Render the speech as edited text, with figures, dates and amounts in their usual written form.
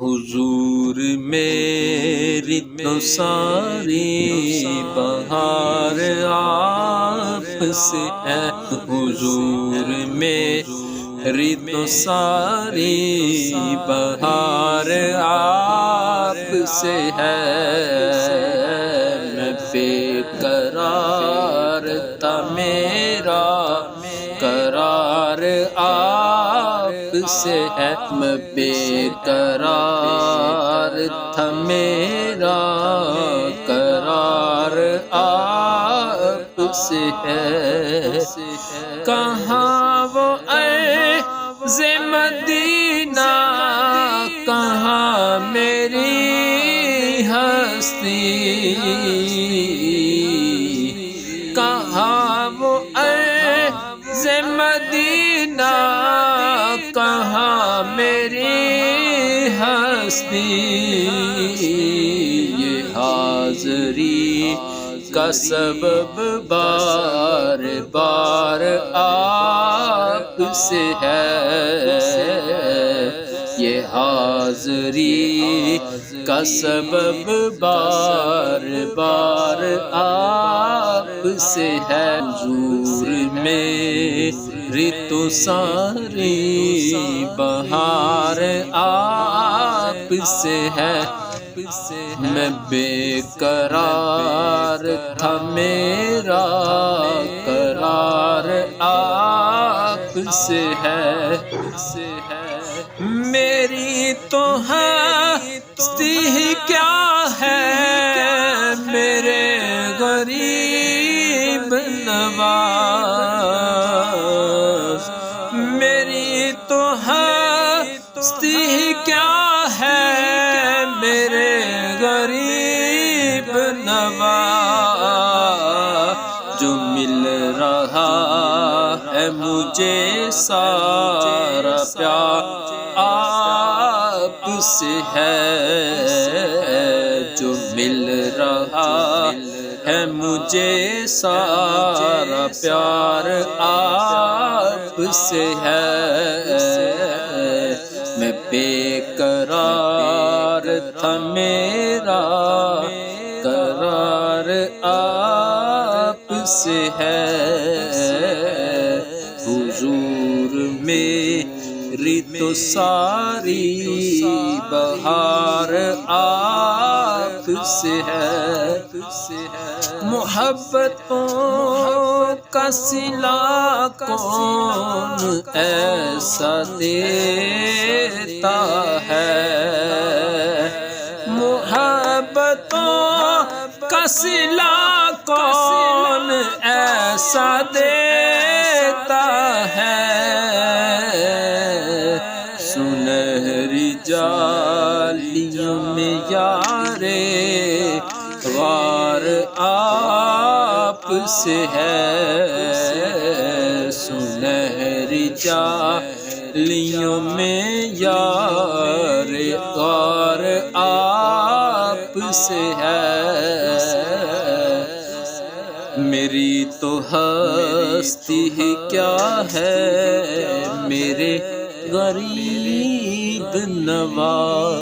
حضور میری تو ساری بہار آپ سے ہے، حضور میری تو ساری بہار آپ سے ہے۔ میں بے قرار تھا میرا قرار آپ سے ہے، میں بے قرار تھا میرا قرار آپ سے ہے۔ کہاں وہ عرض مدینہ، کہاں میری ہستی، کہاں وہ عرض مدینہ، کہاں میری ہستی۔ یہ حاضری کا سبب بار بار آپ سے ہے، یہ حاضری کا سبب بار بار آپ سے ہے۔ حضور میری تو ساری بہار آپ سے ہے، میں بے قرار تھا میرا قرار آپ سے ہے۔ میری تو ہستی کیا ہے میرے غریب نواز، میری تو ہستی کیا ہے میرے غریب نواز، جو مل رہا ہے مجھے سارا پیار آپ سے ہے، جو مل رہا ہے مجھے سارا پیار آپ سے ہے۔ میں بے قرار تھا میرا قرار آپ سے ہے، حضور میری تو ساری بہار آپ سے ہے۔ محبتوں کا صلہ کون ایسا دیتا ہے، محبتوں کا صلہ کون ایسا دیتا ہے، سنہری جالیوں میں یار غار آپ سے ہے، سنہری جالیوں میں یار غار آپ سے ہے۔ میری تو ہستی ہی کیا ہے میرے غریب نواز۔